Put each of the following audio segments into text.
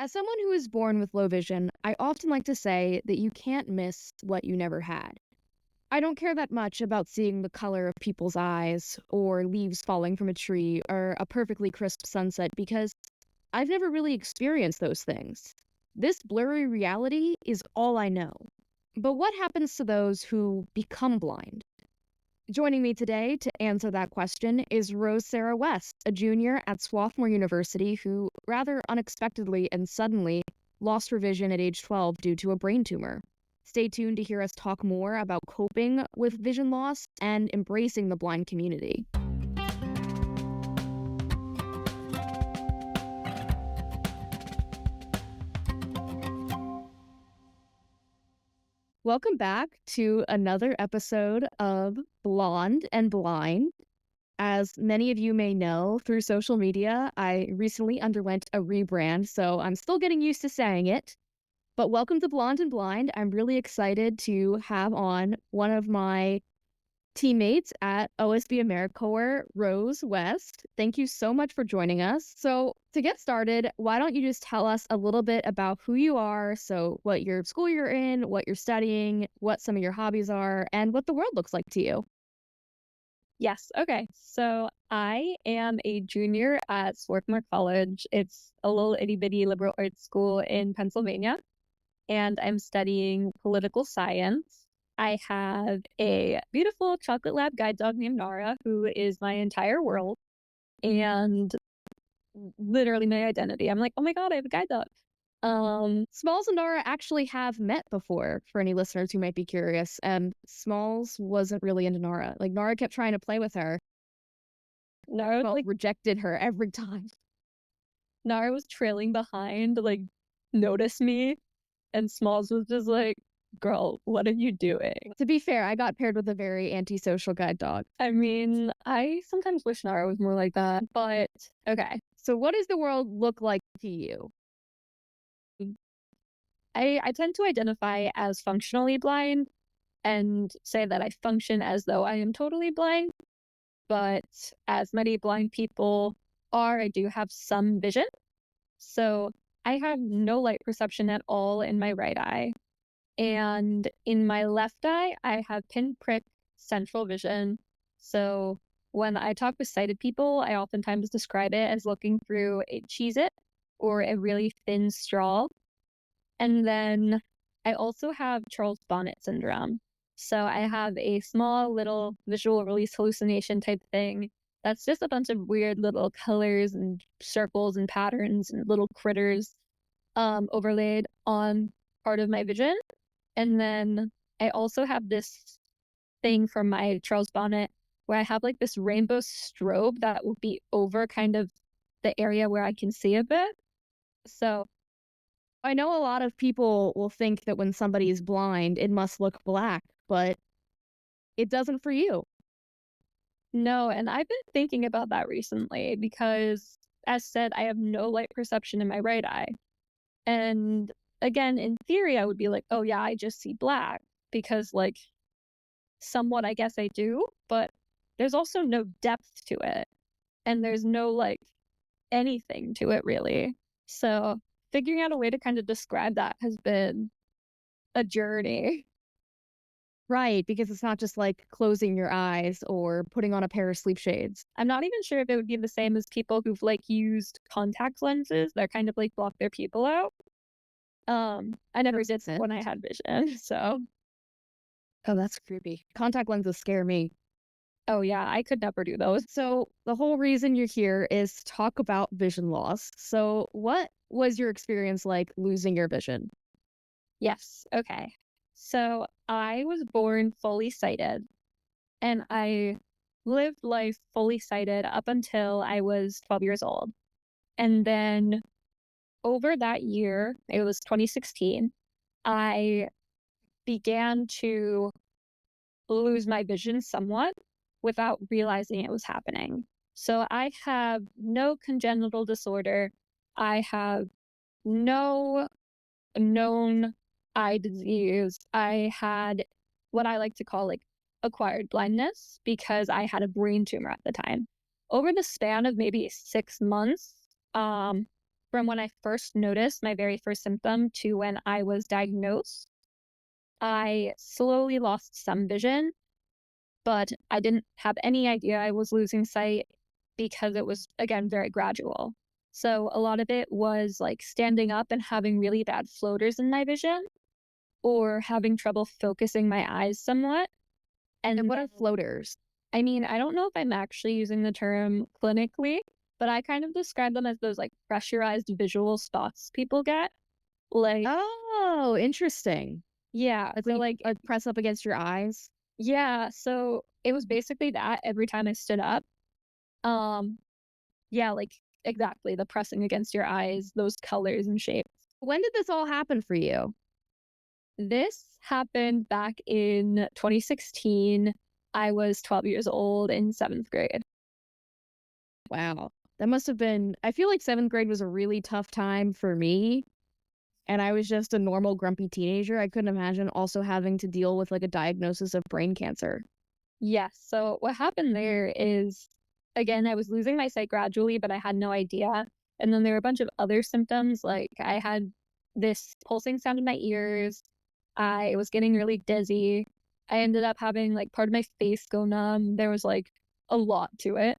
As someone who is born with low vision, I often like to say that you can't miss what you never had. I don't care that much about seeing the color of people's eyes, or leaves falling from a tree, or a perfectly crisp sunset because I've never really experienced those things. This blurry reality is all I know. But what happens to those who become blind? Joining me today to answer that question is Rose Sarah West, a junior at Swarthmore University who, rather unexpectedly and suddenly, lost her vision at age 12 due to a brain tumor. Stay tuned to hear us talk more about coping with vision loss and embracing the blind community. Welcome back to another episode of Blonde and Blind. As many of you may know through social media, I recently underwent a rebrand, so I'm still getting used to saying it. But welcome to Blonde and Blind. I'm really excited to have on one of my teammates at OSB AmeriCorps, Rose West. Thank you so much for joining us. So, to get started, why don't you just tell us a little bit about who you are? So, what your school you're in, what you're studying, what some of your hobbies are, and what the world looks like to you. Yes. Okay. So I am a junior at Swarthmore College. It's a little itty bitty liberal arts school in Pennsylvania, and I'm studying political science. I have a beautiful chocolate lab guide dog named Nara, who is my entire world and literally my identity. I'm like, oh my God, I have a guide dog. Smalls and Nara actually have met before, for any listeners who might be curious. And Smalls wasn't really into Nara. Like, Nara kept trying to play with her. Nara Smalls rejected her every time. Nara was trailing behind to notice me, and Smalls was just like, girl, what are you doing? To be fair, I got paired with a very antisocial guide dog. I mean, I sometimes wish Nara was more like that, but okay. So what does the world look like to you? I tend to identify as functionally blind and say that I function as though I am totally blind, but as many blind people are, I do have some vision. So I have no light perception at all in my right eye. And in my left eye, I have pinprick central vision. So when I talk with sighted people, I oftentimes describe it as looking through a Cheez-It or a really thin straw. And then I also have Charles Bonnet syndrome. So I have a small little visual release hallucination type thing. That's just a bunch of weird little colors and circles and patterns and little critters overlaid on part of my vision. And then I also have this thing from my Charles Bonnet where I have this rainbow strobe that will be over kind of the area where I can see a bit. So I know a lot of people will think that when somebody is blind, it must look black, but it doesn't for you. no, and I've been thinking about that recently because, as said, I have no light perception in my right eye. And again, in theory, I would be like, oh yeah, I just see black because somewhat I guess I do, but there's also no depth to it. And there's no anything to it really. So figuring out a way to kind of describe that has been a journey. Right, because it's not just like closing your eyes or putting on a pair of sleep shades. I'm not even sure if it would be the same as people who've used contact lenses that kind of block their pupil out. I never did when I had vision, so. Oh, that's creepy. Contact lenses scare me. Oh yeah, I could never do those. So the whole reason you're here is to talk about vision loss. So what was your experience like losing your vision? Yes, okay. So I was born fully sighted, and I lived life fully sighted up until I was 12 years old. And then over that year, it was 2016, I began to lose my vision somewhat without realizing it was happening. So I have no congenital disorder. I have no known eye disease. I had what I like to call acquired blindness because I had a brain tumor at the time. Over the span of maybe 6 months, from when I first noticed my very first symptom to when I was diagnosed, I slowly lost some vision, but I didn't have any idea I was losing sight because it was, again, very gradual. So a lot of it was like standing up and having really bad floaters in my vision or having trouble focusing my eyes somewhat. And And what are floaters? I mean, I don't know if I'm actually using the term clinically, but I kind of describe them as those like pressurized visual spots people get. Like, Oh, interesting. yeah, Like so when you like, press up against your eyes? yeah, so it was basically that every time I stood up. Um, yeah, like exactly the pressing against your eyes, those colors and shapes. When did this all happen for you? This happened back in 2016. I was 12 years old in seventh grade. Wow. That must have been I feel like 7th grade was a really tough time for me, and I was just a normal grumpy teenager. I couldn't imagine also having to deal with, like, a diagnosis of brain cancer. Yes. So what happened there is, again, I was losing my sight gradually, but I had no idea. And then there were a bunch of other symptoms. Like I had this pulsing sound in my ears. I was getting really dizzy. I ended up having like part of my face go numb. There was like a lot to it.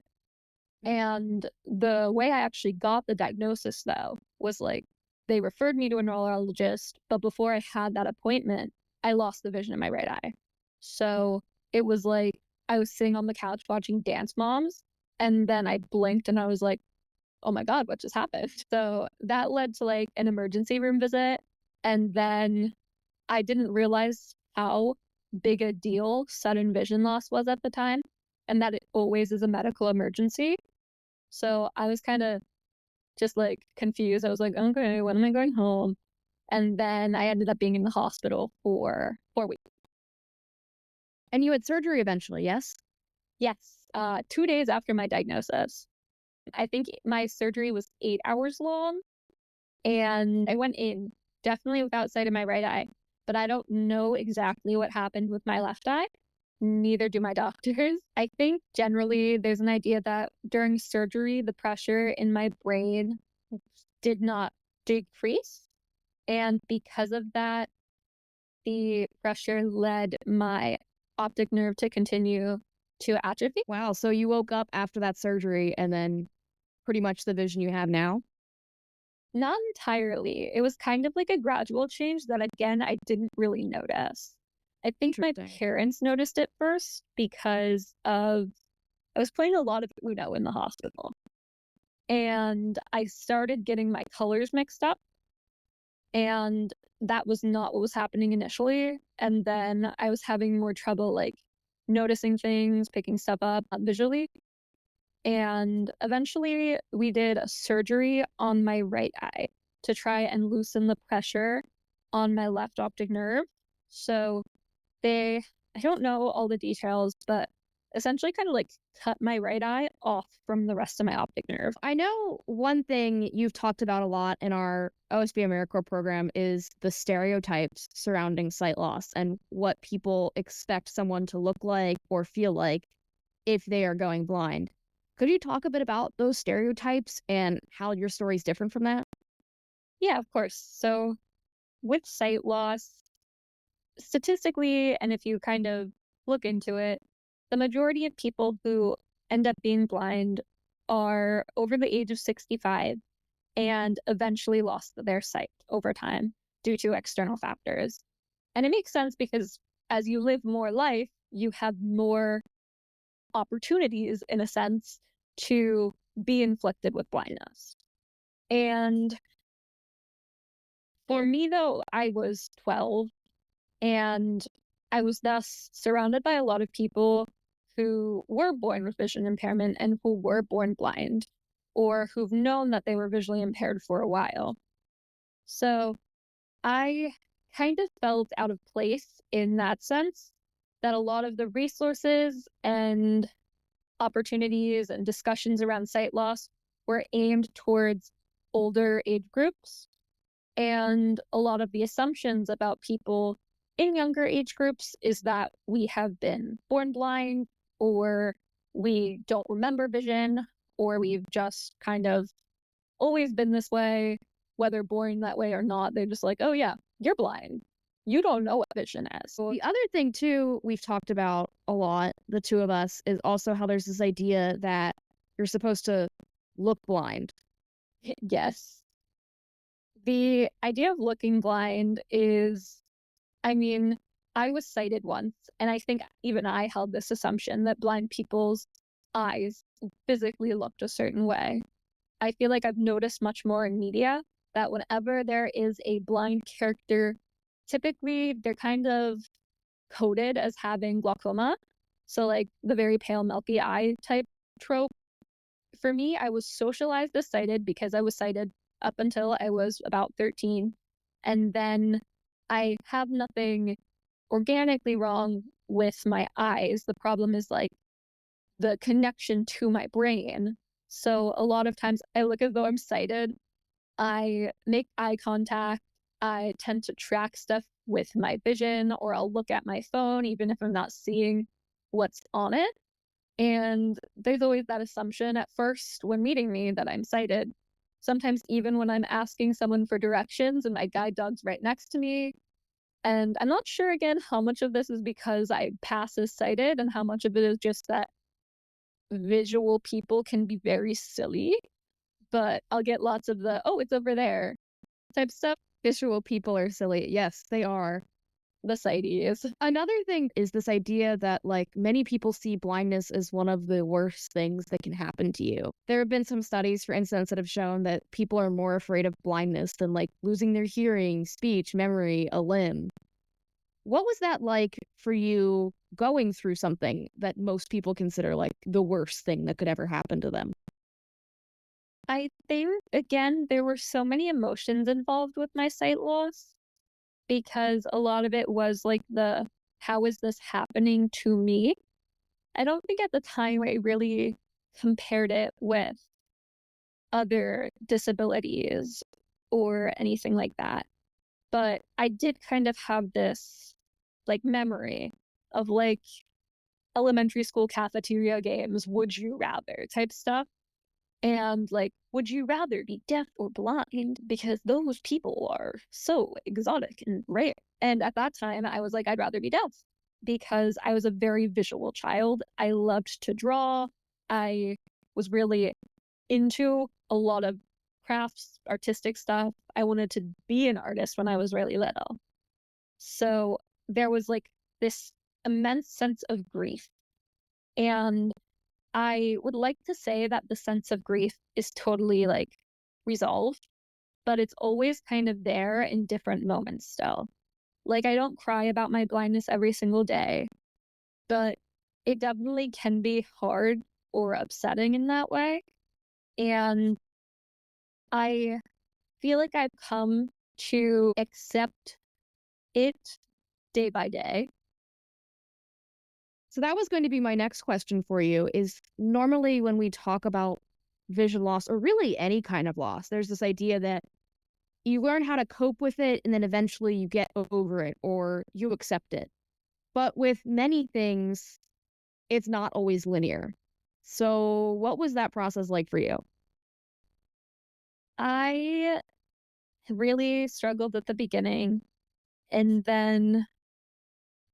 And the way I actually got the diagnosis, though, was like they referred me to a neurologist, but before I had that appointment, I lost the vision in my right eye. So it was like I was sitting on the couch watching Dance Moms, and then I blinked and I was like, oh my God, what just happened? So that led to like an emergency room visit. And then I didn't realize how big a deal sudden vision loss was at the time, and that it always is a medical emergency. So I was kind of just like confused. I was like, okay, when am I going home? And then I ended up being in the hospital for 4 weeks. And you had surgery eventually, yes? Yes, 2 days after my diagnosis. I think my surgery was 8 hours long, and I went in definitely without sight in my right eye. But I don't know exactly what happened with my left eye. Neither do my doctors. I think generally there's an idea that during surgery, the pressure in my brain did not decrease. And because of that, the pressure led my optic nerve to continue to atrophy. Wow, so you woke up after that surgery and then pretty much the vision you have now? Not entirely. It was kind of like a gradual change that, again, I didn't really notice. I think my Interesting. parents noticed it first because of I was playing a lot of Uno in the hospital. And I started getting my colors mixed up, and that was not what was happening initially. And then I was having more trouble, like, noticing things, picking stuff up visually. And eventually, we did a surgery on my right eye to try and loosen the pressure on my left optic nerve. So they I don't know all the details, but essentially kind of, like, cut my right eye off from the rest of my optic nerve. I know one thing you've talked about a lot in our OSB AmeriCorps program is the stereotypes surrounding sight loss and what people expect someone to look like or feel like if they are going blind. Could you talk a bit about those stereotypes and how your story is different from that? Yeah, of course. So with sight loss, statistically, and if you kind of look into it, the majority of people who end up being blind are over the age of 65 and eventually lost their sight over time due to external factors. And it makes sense because as you live more life, you have more opportunities, in a sense, to be inflicted with blindness. And for me, though, I was 12, and I was thus surrounded by a lot of people who were born with vision impairment and who were born blind, or who've known that they were visually impaired for a while. So I kind of felt out of place in that sense, that a lot of the resources and opportunities and discussions around sight loss were aimed towards older age groups. And a lot of the assumptions about people in younger age groups is that we have been born blind, or we don't remember vision, or we've just kind of always been this way, whether born that way or not. They're just like, oh, yeah, you're blind. You don't know what vision is. So, The other thing, too, we've talked about a lot, the two of us, is also how there's this idea that you're supposed to look blind. yes, the idea of looking blind is, I mean, I was sighted once, and I think even I held this assumption that blind people's eyes physically looked a certain way. I feel like I've noticed much more in media that whenever there is a blind character, typically they're kind of coded as having glaucoma. So, like the very pale, milky eye type trope. For me, I was socialized as sighted because I was sighted up until I was about 13. And then I have nothing organically wrong with my eyes. The problem is like the connection to my brain. So a lot of times I look as though I'm sighted. I make eye contact. I tend to track stuff with my vision, or I'll look at my phone even if I'm not seeing what's on it. And there's always that assumption at first when meeting me that I'm sighted. Sometimes even when I'm asking someone for directions and my guide dog's right next to me. And I'm not sure again how much of this is because I pass as sighted and how much of it is just that visual people can be very silly. But I'll get lots of the, oh, it's over there type stuff. Visual people are silly. Yes, they are. The sighties. Another thing is this idea that, like, many people see blindness as one of the worst things that can happen to you. There have been some studies, for instance, that have shown that people are more afraid of blindness than, like, losing their hearing, speech, memory, a limb. What was that like for you going through something that most people consider, like, the worst thing that could ever happen to them? I think, again, there were so many emotions involved with my sight loss because a lot of it was like the, how is this happening to me? I don't think at the time I really compared it with other disabilities or anything like that. But I did kind of have this like memory of like elementary school cafeteria games, would you rather type stuff. And like, would you rather be deaf or blind? Because those people are so exotic and rare. And at that time, I was like, I'd rather be deaf because I was a very visual child. I loved to draw. I was really into a lot of crafts, artistic stuff. I wanted to be an artist when I was really little. So there was like this immense sense of grief. And I would like to say that the sense of grief is totally like resolved, but it's always kind of there in different moments still. Like, I don't cry about my blindness every single day, but it definitely can be hard or upsetting in that way. And I feel like I've come to accept it day by day. So that was going to be my next question for you is normally when we talk about vision loss or really any kind of loss, there's this idea that you learn how to cope with it and then eventually you get over it or you accept it. But with many things, it's not always linear. So what was that process like for you? I really struggled at the beginning, and then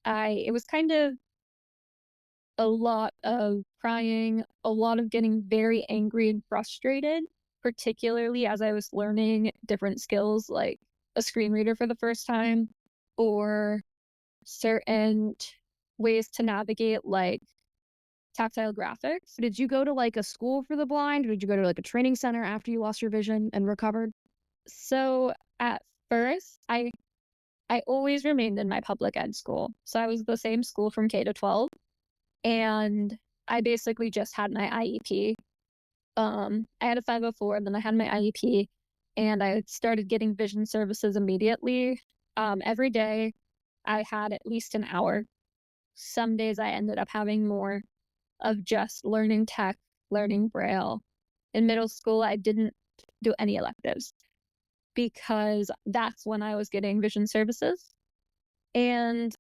it was kind of a lot of crying, a lot of getting very angry and frustrated, particularly as I was learning different skills like a screen reader for the first time or certain ways to navigate like tactile graphics. Did you go to like a school for the blind or did you go to like a training center after you lost your vision and recovered? So at first, I always remained in my public ed school. So I was the same school from K to 12, and I basically just had my IEP. I had a 504, then I had my IEP, and I started getting vision services immediately. Every day I had at least an hour. Some days I ended up having more of just learning tech, learning Braille. In middle school, I didn't do any electives because that's when I was getting vision services. And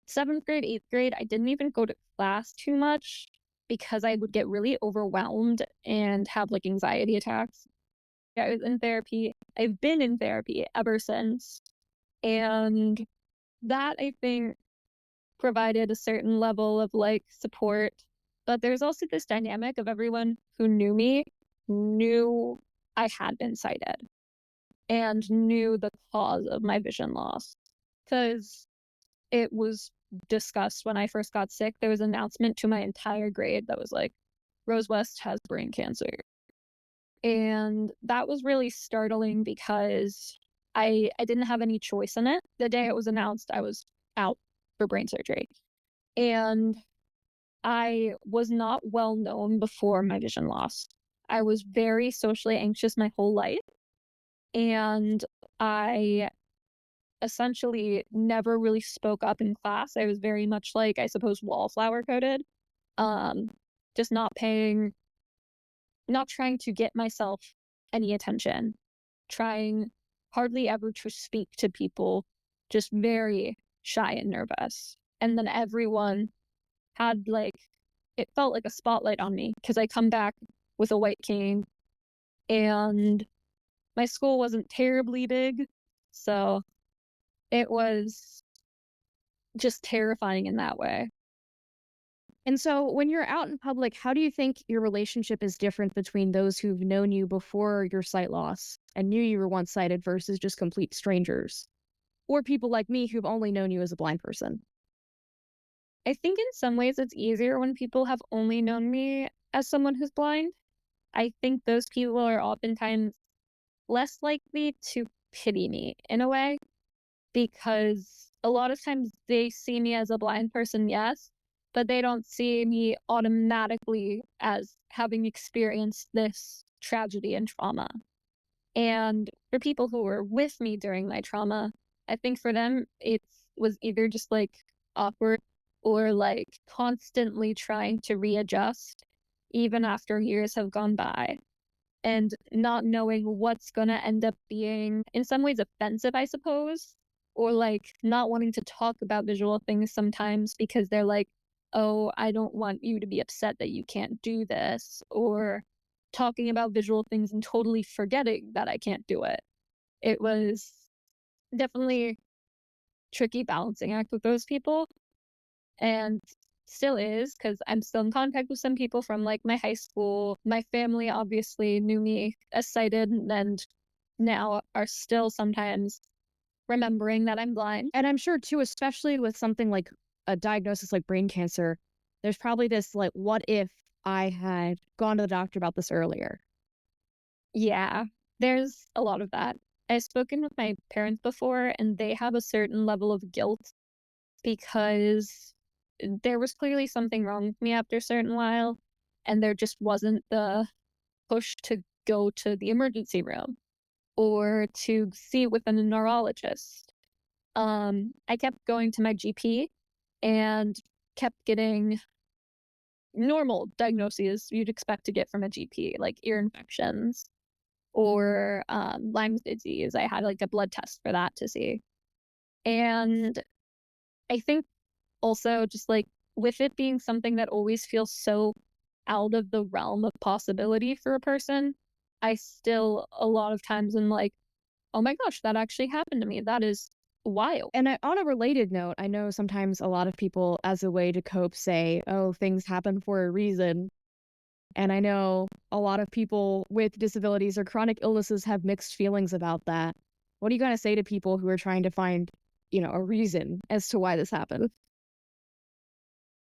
seventh grade, eighth grade, I didn't even go to class too much because I would get really overwhelmed and have like anxiety attacks. I was in therapy. I've been in therapy ever since. And that, I think, provided a certain level of like support. But there's also this dynamic of everyone who knew me knew I had been sighted and knew the cause of my vision loss. Because it was discussed when I first got sick. There was an announcement to my entire grade that was like, Rose West has brain cancer. And that was really startling because I didn't have any choice in it. The day it was announced, I was out for brain surgery. And I was not well known before my vision loss. I was very socially anxious my whole life. And I essentially never really spoke up in class. I was very much like, I suppose, wallflower coded. Um, just not trying to get myself any attention, trying hardly ever to speak to people, just very shy and nervous. And then everyone had like, it felt like a spotlight on me because I come back with a white cane and my school wasn't terribly big. So it was just terrifying in that way. And so when you're out in public, how do you think your relationship is different between those who've known you before your sight loss and knew you were once sighted versus just complete strangers? Or people like me who've only known you as a blind person? I think in some ways it's easier when people have only known me as someone who's blind. I think those people are oftentimes less likely to pity me in a way because a lot of times they see me as a blind person, yes, but they don't see me automatically as having experienced this tragedy and trauma. And for people who were with me during my trauma, I think for them it was either just like awkward or like constantly trying to readjust even after years have gone by and not knowing what's going to end up being in some ways offensive, I suppose, or like not wanting to talk about visual things sometimes because they're like, oh, I don't want you to be upset that you can't do this, or talking about visual things and totally forgetting that I can't do it. It was definitely tricky balancing act with those people and still is because I'm still in contact with some people from like my high school. My family obviously knew me as sighted and now are still sometimes remembering that I'm blind. And I'm sure too, especially with something like a diagnosis like brain cancer, there's probably this like, what if I had gone to the doctor about this earlier? Yeah, there's a lot of that. I've spoken with my parents before, and they have a certain level of guilt because there was clearly something wrong with me after a certain while, and there just wasn't the push to go to the emergency room or to see with a neurologist. I kept going to my GP and kept getting normal diagnoses you'd expect to get from a GP, like ear infections or Lyme's disease. I had like a blood test for that to see. And I think also just like with it being something that always feels so out of the realm of possibility for a person, I still a lot of times am like, oh my gosh, that actually happened to me. That is wild. And on a related note, I know sometimes a lot of people, as a way to cope, say, oh, things happen for a reason. And I know a lot of people with disabilities or chronic illnesses have mixed feelings about that. What are you going to say to people who are trying to find, a reason as to why this happened?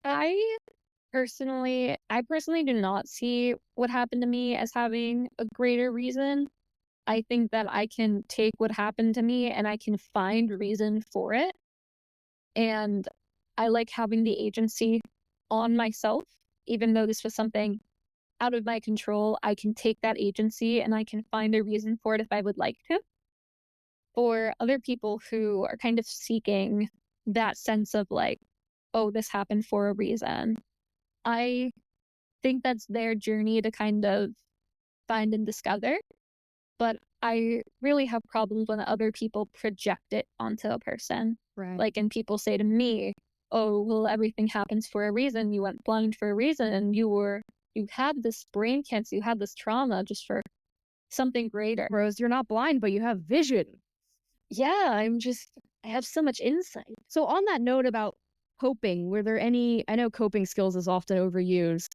I I personally do not see what happened to me as having a greater reason. I think that I can take what happened to me and I can find reason for it. And I like having the agency on myself, even though this was something out of my control. I can take that agency and I can find a reason for it if I would like to. For other people who are kind of seeking that sense of like, oh, this happened for a reason, I think that's their journey to kind of find and discover. But I really have problems when other people project it onto a person. Right. Like, and people say to me, oh, well, everything happens for a reason. You went blind for a reason. You had this brain cancer, you had this trauma just for something greater. Rose, you're not blind, but you have vision. Yeah, I have so much insight. So on that note about coping, were there any, I know coping skills is often overused.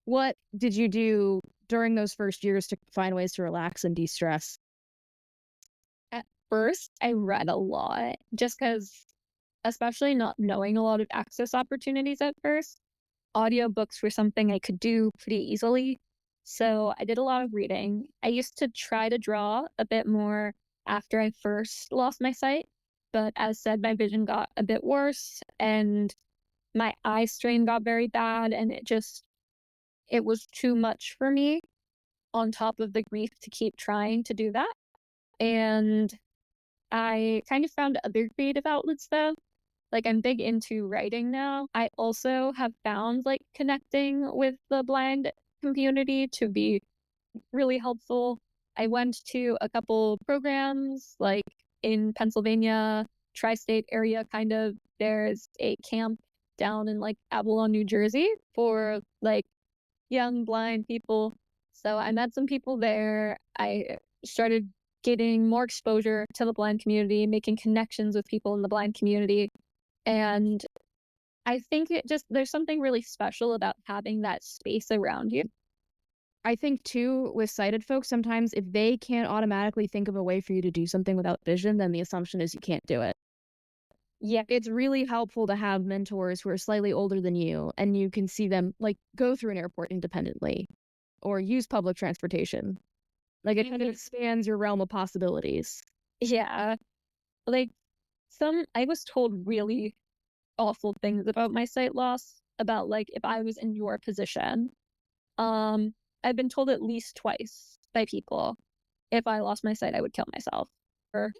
What did you do during those first years to find ways to relax and de-stress? At first, I read a lot just because, especially not knowing a lot of access opportunities at first, audiobooks were something I could do pretty easily. So I did a lot of reading. I used to try to draw a bit more after I first lost my sight, but as said, my vision got a bit worse and my eye strain got very bad, and it was too much for me on top of the grief to keep trying to do that. And I kind of found other creative outlets though. Like, I'm big into writing now. I also have found like connecting with the blind community to be really helpful. I went to a couple programs like in Pennsylvania, tri-state area kind of. There's a camp down in like Avalon, New Jersey for like young blind people. So I met some people there. I started getting more exposure to the blind community, making connections with people in the blind community. And I think there's something really special about having that space around you. I think too, with sighted folks, sometimes if they can't automatically think of a way for you to do something without vision, then the assumption is you can't do it. Yeah. It's really helpful to have mentors who are slightly older than you and you can see them like go through an airport independently or use public transportation. Like it kind of expands your realm of possibilities. Yeah. Like I was told really awful things about my sight loss, about like if I was in your position. I've been told at least twice by people if I lost my sight, I would kill myself.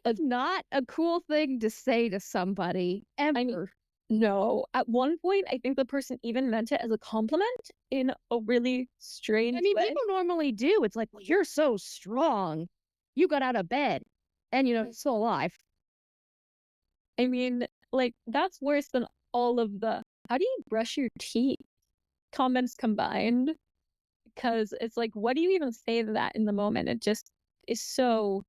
It's not a cool thing to say to somebody ever. I mean, no. At one point, I think the person even meant it as a compliment in a really strange way. People normally do. It's like, well, you're so strong. You got out of bed and, you're still alive. I mean, like, that's worse than all of the how do you brush your teeth comments combined. Because it's like, what do you even say to that in the moment? It just is so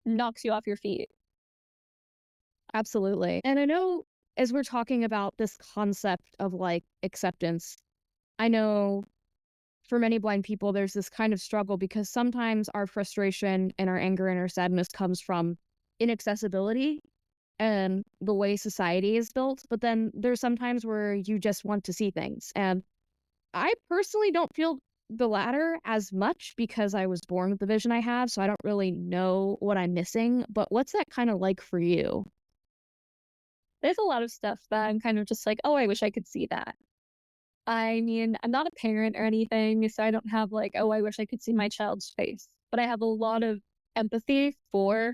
knocks you off your feet. Absolutely. And I know as we're talking about this concept of like acceptance, I know for many blind people, there's this kind of struggle because sometimes our frustration and our anger and our sadness comes from inaccessibility and the way society is built. But then there's sometimes where you just want to see things. And I personally don't feel the latter as much because I was born with the vision I have. So I don't really know what I'm missing. But what's that kind of like for you? There's a lot of stuff that I'm kind of just like, oh, I wish I could see that. I mean, I'm not a parent or anything, so I don't have like, oh, I wish I could see my child's face. But I have a lot of empathy for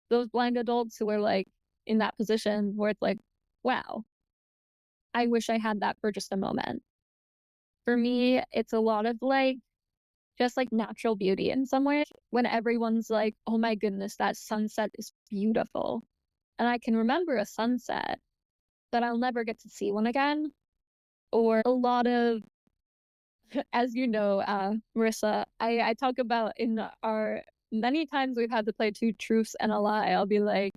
those blind adults who are like in that position where it's like, wow, I wish I had that for just a moment. For me, it's a lot of like, just like natural beauty in some way. When everyone's like, oh my goodness, that sunset is beautiful. And I can remember a sunset, but I'll never get to see one again. Or a lot of, as you know, Marissa, I talk about in our many times we've had to play two truths and a lie. I'll be like,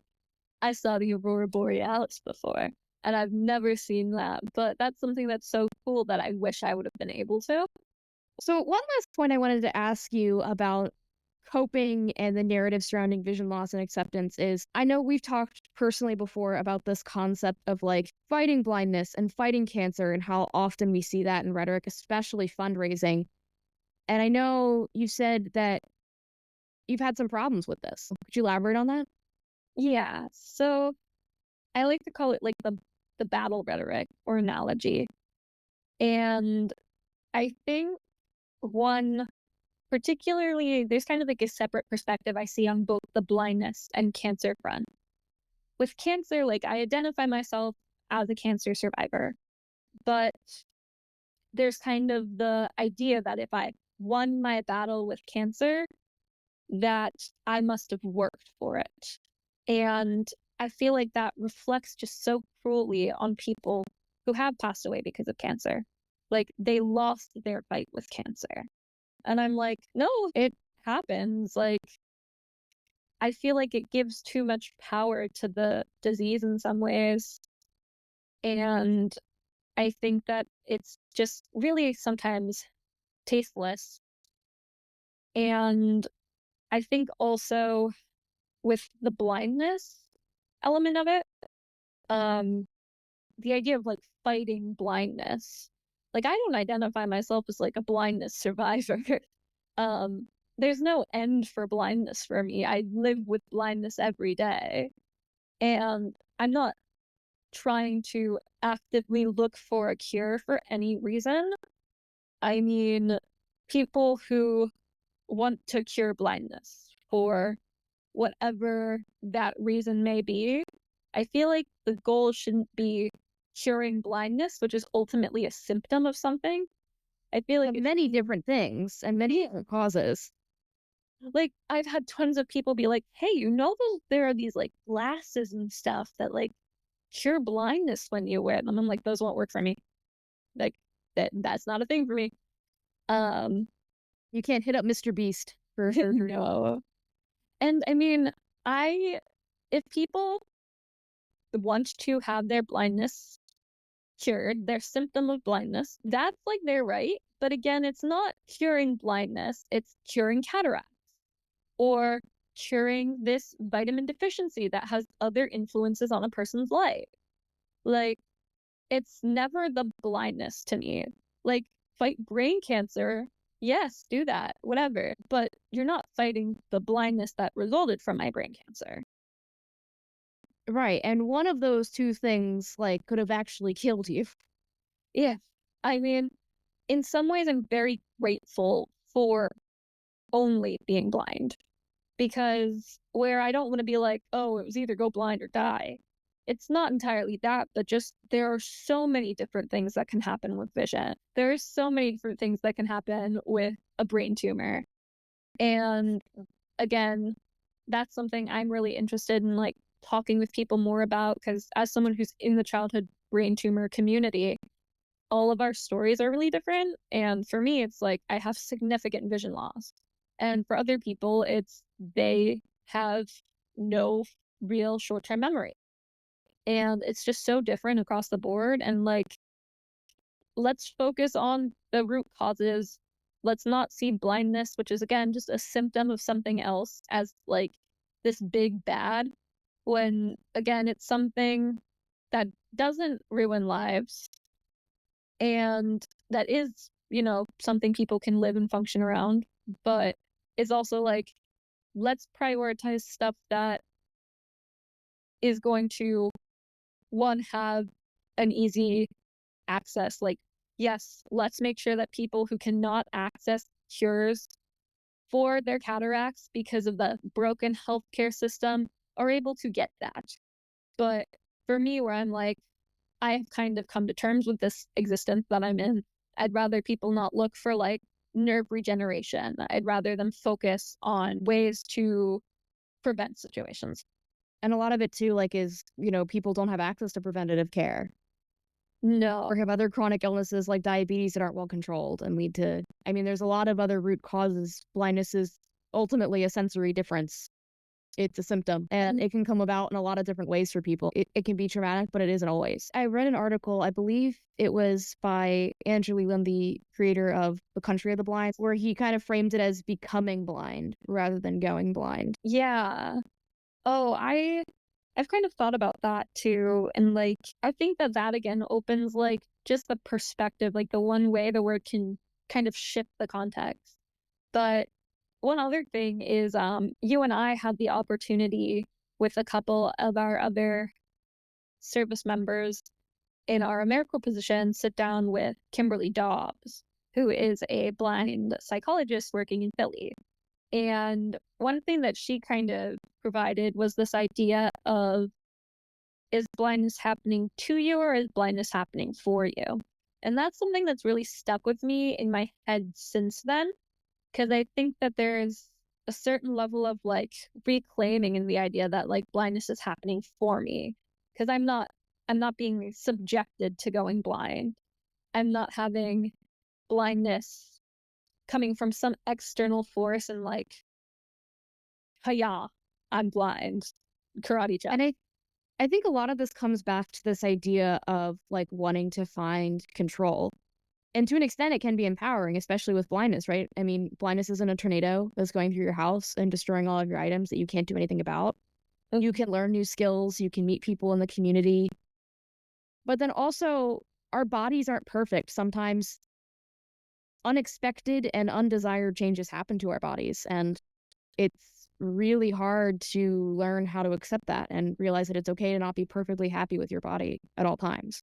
I saw the aurora borealis before, and I've never seen that. But that's something that's so cool that I wish I would have been able to. So, one last point I wanted to ask you about coping and the narrative surrounding vision loss and acceptance is I know we've talked personally before about this concept of like fighting blindness and fighting cancer and how often we see that in rhetoric, especially fundraising. And I know you said that you've had some problems with this. Could you elaborate on that? Yeah. So I like to call it like the battle rhetoric or analogy. And I think one particularly there's kind of like a separate perspective I see on both the blindness and cancer front. With cancer, like I identify myself as a cancer survivor, but there's kind of the idea that if I won my battle with cancer, that I must have worked for it. And I feel like that reflects just so cruelly on people who have passed away because of cancer. Like they lost their fight with cancer. And I'm like, no, it happens. Like, I feel like it gives too much power to the disease in some ways. And I think that it's just really sometimes tasteless. And I think also with the blindness element of it, um, the idea of like fighting blindness. Like, I don't identify myself as like a blindness survivor. um, there's no end for blindness for me. I live with blindness every day. And I'm not trying to actively look for a cure for any reason. I mean, people who want to cure blindness for whatever that reason may be, I feel like the goal shouldn't be curing blindness, which is ultimately a symptom of something. I feel like Of many different things and many different causes. like I've had tons of people be like, "Hey, there are these like glasses and stuff that like cure blindness when you wear them." I'm like, "Those won't work for me. Like that's not a thing for me." Um, You can't hit up Mr. Beast for surgery. no. And I mean, I if people want to have their blindness cured, their symptom of blindness, that's like their right. But again, it's not curing blindness, it's curing cataracts or curing this vitamin deficiency that has other influences on a person's life. Like, it's never the blindness to me. Like, fight brain cancer. Yes, do that, whatever. But you're not fighting the blindness that resulted from my brain cancer. Right, and one of those two things, like, could have actually killed you. Yeah. I mean, in some ways, I'm very grateful for only being blind because where I don't want to be like, oh, it was either go blind or die. It's not entirely that, but just there are so many different things that can happen with vision. There are so many different things that can happen with a brain tumor. And again, that's something I'm really interested in like talking with people more about because as someone who's in the childhood brain tumor community, all of our stories are really different. And for me, it's like I have significant vision loss. And for other people, it's they have no real short term memory. And it's just so different across the board. And like, let's focus on the root causes. Let's not see blindness, which is again just a symptom of something else, as like this big bad, when again, it's something that doesn't ruin lives and that is, something people can live and function around, but it's also like, let's prioritize stuff that is going to, one, have an easy access. Like, yes, let's make sure that people who cannot access cures for their cataracts because of the broken healthcare system are able to get that. But for me, where I'm like, I have kind of come to terms with this existence that I'm in. I'd rather people not look for like nerve regeneration. I'd rather them focus on ways to prevent situations. And a lot of it too, like, is, people don't have access to preventative care No. or have other chronic illnesses like diabetes that aren't well controlled and lead to, I mean, there's a lot of other root causes. Blindness is ultimately a sensory difference. It's a symptom and it can come about in a lot of different ways for people. It can be traumatic, but it isn't always. I read an article, I believe it was by Andrew Leland, the creator of The Country of the Blind, where he kind of framed it as becoming blind rather than going blind. Yeah. Oh, I've kind of thought about that too. And like, I think that that again opens like just the perspective, like the one way the word can kind of shift the context. But one other thing is you and I had the opportunity with a couple of our other service members in our AmeriCorps position sit down with Kimberly Dobbs, who is a blind psychologist working in Philly. And one thing that she kind of provided was this idea of, is blindness happening to you or is blindness happening for you? And that's something that's really stuck with me in my head since then, because I think that there's a certain level of like reclaiming in the idea that like blindness is happening for me, because I'm not being subjected to going blind. I'm not having blindness coming from some external force and like, hiya, I'm blind, karate chop. And I think a lot of this comes back to this idea of like wanting to find control. And to an extent, it can be empowering, especially with blindness, right? I mean, blindness isn't a tornado that's going through your house and destroying all of your items that you can't do anything about. You can learn new skills, you can meet people in the community. But then also, our bodies aren't perfect. Sometimes unexpected and undesired changes happen to our bodies. And it's really hard to learn how to accept that and realize that it's okay to not be perfectly happy with your body at all times.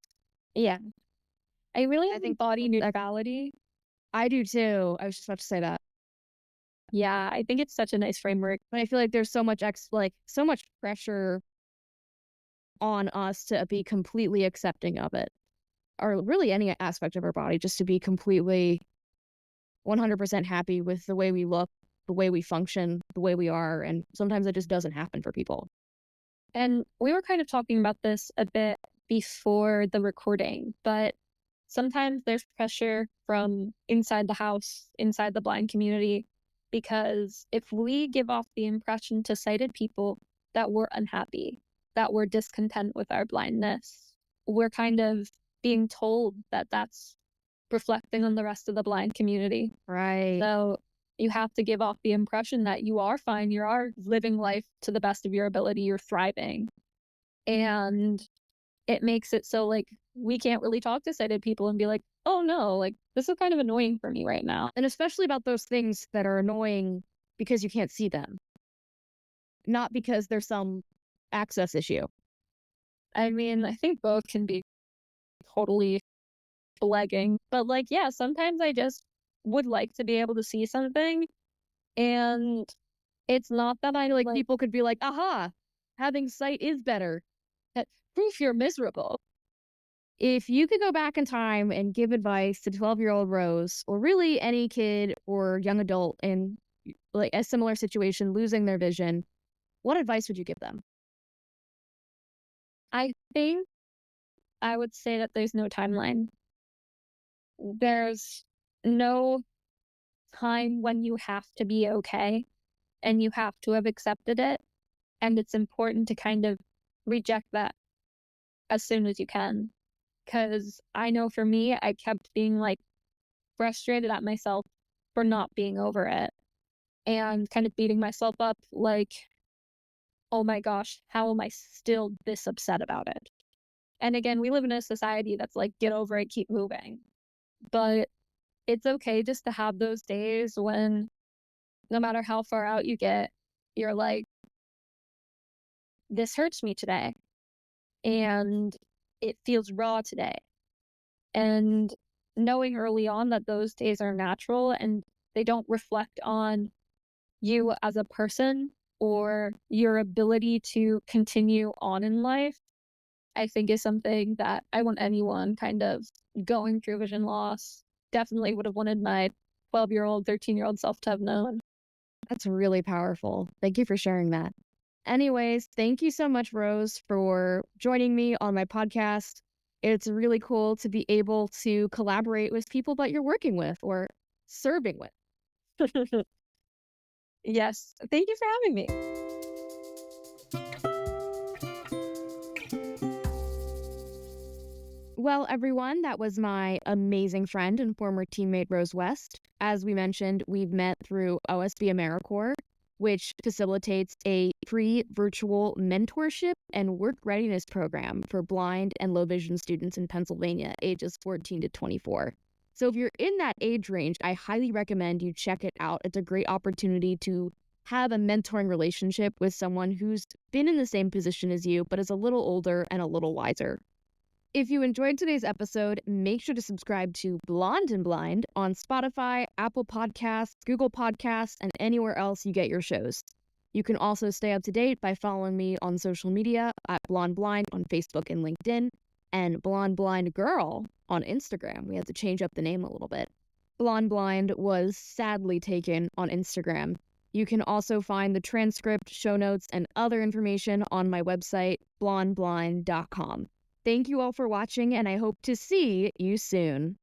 Yeah. I really I think think body neutrality. I do too. I was just about to say that. Yeah, I think it's such a nice framework. But I feel like there's so much so much pressure on us to be completely accepting of it, or really any aspect of our body, just to be completely 100% happy with the way we look, the way we function, the way we are, and sometimes it just doesn't happen for people. And we were kind of talking about this a bit before the recording, but sometimes there's pressure from inside the house, inside the blind community, because if we give off the impression to sighted people that we're unhappy, that we're discontent with our blindness, we're kind of being told that that's reflecting on the rest of the blind community. Right. So you have to give off the impression that you are fine, you are living life to the best of your ability, you're thriving. And it makes it so like we can't really talk to sighted people and be like, oh no, like this is kind of annoying for me right now. And especially about those things that are annoying because you can't see them, not because there's some access issue. I mean, I think both can be totally plaguing, but like, yeah, sometimes I just would like to be able to see something. And it's not that I Like people could be like, aha, having sight is better. proof you're miserable. If you could go back in time and give advice to 12-year-old Rose, or really any kid or young adult in like a similar situation, losing their vision, what advice would you give them? I think I would say that there's no timeline. There's no time when you have to be okay and you have to have accepted it. And it's important to kind of reject that as soon as you can. Because I know for me, I kept being like frustrated at myself for not being over it and kind of beating myself up like, oh my gosh, how am I still this upset about it? And again, we live in a society that's like, get over it, keep moving. But it's okay just to have those days when no matter how far out you get, you're like, this hurts me today. And it feels raw today. And knowing early on that those days are natural and they don't reflect on you as a person or your ability to continue on in life, I think is something that I want anyone kind of going through vision loss. Definitely would have wanted my 12-year-old, 13-year-old self to have known. That's really powerful. Thank you for sharing that. Anyways, thank you so much, Rose, for joining me on my podcast. It's really cool to be able to collaborate with people that you're working with or serving with. Yes, thank you for having me. Well, everyone, that was my amazing friend and former teammate, Rose West. As we mentioned, we've met through OSB AmeriCorps, which facilitates a free virtual mentorship and work readiness program for blind and low vision students in Pennsylvania, ages 14 to 24. So if you're in that age range, I highly recommend you check it out. It's a great opportunity to have a mentoring relationship with someone who's been in the same position as you, but is a little older and a little wiser. If you enjoyed today's episode, make sure to subscribe to Blonde and Blind on Spotify, Apple Podcasts, Google Podcasts, and anywhere else you get your shows. You can also stay up to date by following me on social media at Blonde Blind on Facebook and LinkedIn, and Blonde Blind Girl on Instagram. We had to change up the name a little bit. Blonde Blind was sadly taken on Instagram. You can also find the transcript, show notes, and other information on my website, blondeblind.com. Thank you all for watching, and I hope to see you soon.